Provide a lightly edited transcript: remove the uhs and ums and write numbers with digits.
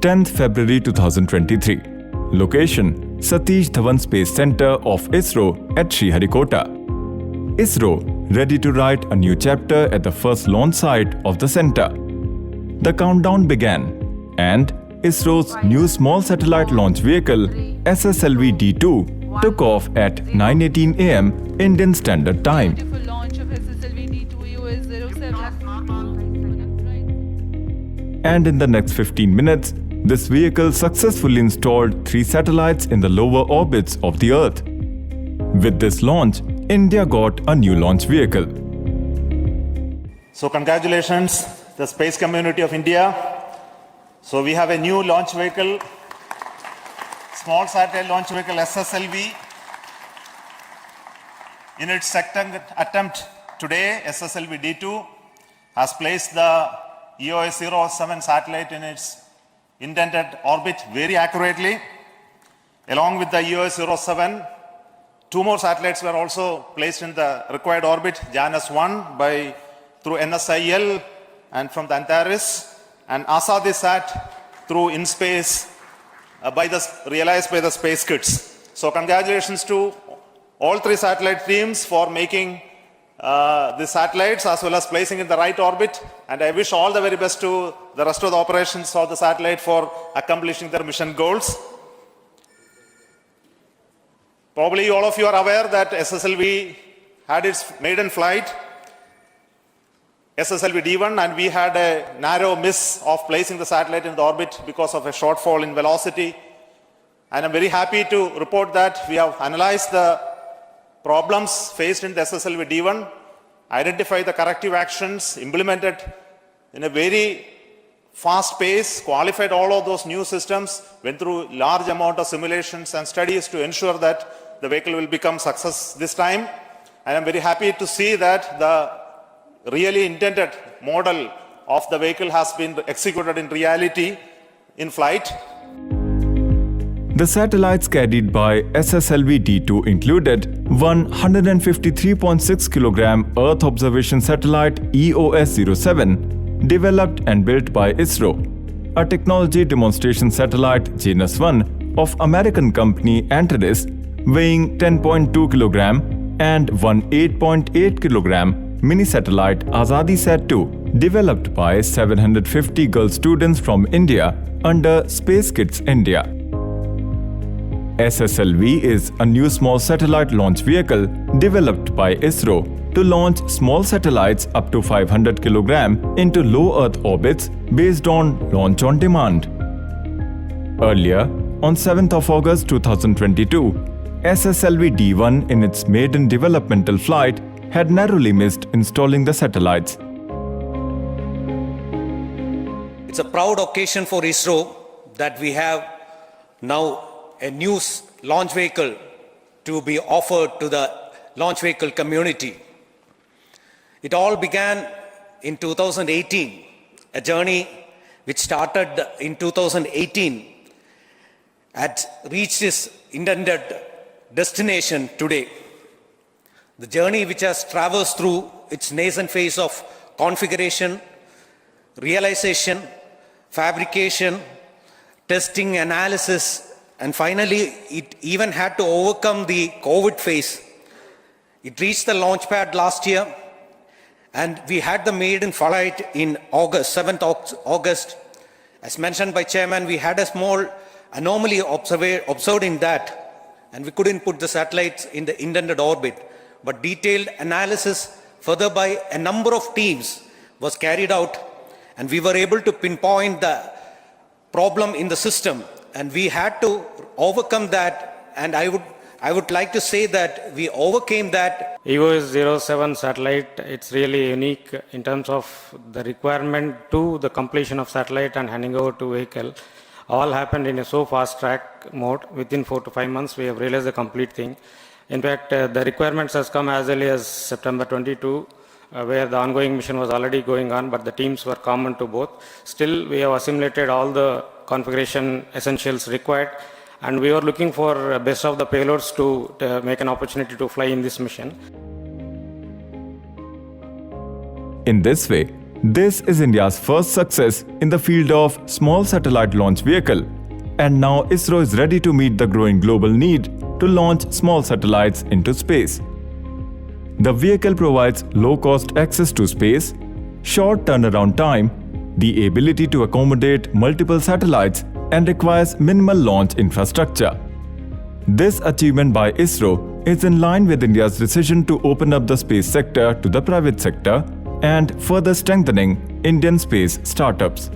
10th February 2023. Location: Satish Dhawan Space Center of ISRO at Sriharikota. ISRO ready to write a new chapter at the first launch site of the center. The countdown began, and ISRO's new small satellite launch vehicle SSLV-D2 took off at 9:18 a.m. Indian Standard Time. And in the next 15 minutes, this vehicle successfully installed 3 satellites in the lower orbits of the Earth. With this launch, India got a new launch vehicle. So congratulations, the space community of India. So we have a new launch vehicle, small satellite launch vehicle SSLV. In its second attempt today, SSLV-D2 has placed the EOS-07 satellite in its intended orbit very accurately. Along with the EOS-07, 2 more satellites were also placed in the required orbit, JANUS-1 through NSIL and from the Antares, and ASADISat through InSpace realized by the Space Kits. So congratulations to all 3 satellite teams for making the satellites as well as placing in the right orbit, and I wish all the very best to the rest of the operations of the satellite for accomplishing their mission goals. Probably all of you are aware that SSLV had its maiden flight, SSLV-D1, and we had a narrow miss of placing the satellite in the orbit because of a shortfall in velocity. And I'm very happy to report that we have analyzed the problems faced in the SSLV-D1, identified the corrective actions, implemented in a very fast pace, qualified all of those new systems, went through large amount of simulations and studies to ensure that the vehicle will become success this time. And I'm very happy to see that the really intended model of the vehicle has been executed in reality in flight. The satellites carried by SSLV-D2 included one 153.6 kilogram Earth observation satellite EOS-07, developed and built by ISRO, a technology demonstration satellite JANUS-1 of American company Antares, weighing 10.2 kilogram, and one 8.8 kilogram mini-satellite ASADISat-2, developed by 750 girl students from India under Space Kits India. SSLV is a new small satellite launch vehicle developed by ISRO to launch small satellites up to 500 kg into low Earth orbits based on launch on demand. Earlier, on 7th of August 2022, SSLV-D1 in its maiden developmental flight had narrowly missed installing the satellites. It's a proud occasion for ISRO that we have now a new launch vehicle to be offered to the launch vehicle community. It all began in 2018, a journey which started in 2018 had reached its intended destination today. The journey which has traversed through its nascent phase of configuration, realization, fabrication, testing, analysis, and finally, it even had to overcome the COVID phase. It reached the launch pad last year, and we had the maiden flight in August, 7th August. As mentioned by Chairman, we had a small anomaly observed in that, and we couldn't put the satellites in the intended orbit. But detailed analysis further by a number of teams was carried out, and we were able to pinpoint the problem in the system. And we had to overcome that, and I would like to say that we overcame that. EOS-07 satellite, it's really unique in terms of the requirement to the completion of satellite and handing over to vehicle. All happened in a so fast track mode. Within 4 to 5 months, we have realized the complete thing. In fact, the requirements has come as early as September 22, where the ongoing mission was already going on, but the teams were common to both. Still, we have assimilated all the configuration essentials required, and we were looking for best of the payloads to make an opportunity to fly in this mission. In this way, This is India's first success in the field of small satellite launch vehicle, and now ISRO is ready to meet the growing global need to launch small satellites into space. The vehicle provides low-cost access to space, short turnaround time, the ability to accommodate multiple satellites, and requires minimal launch infrastructure. This achievement by ISRO is in line with India's decision to open up the space sector to the private sector and further strengthening Indian space startups.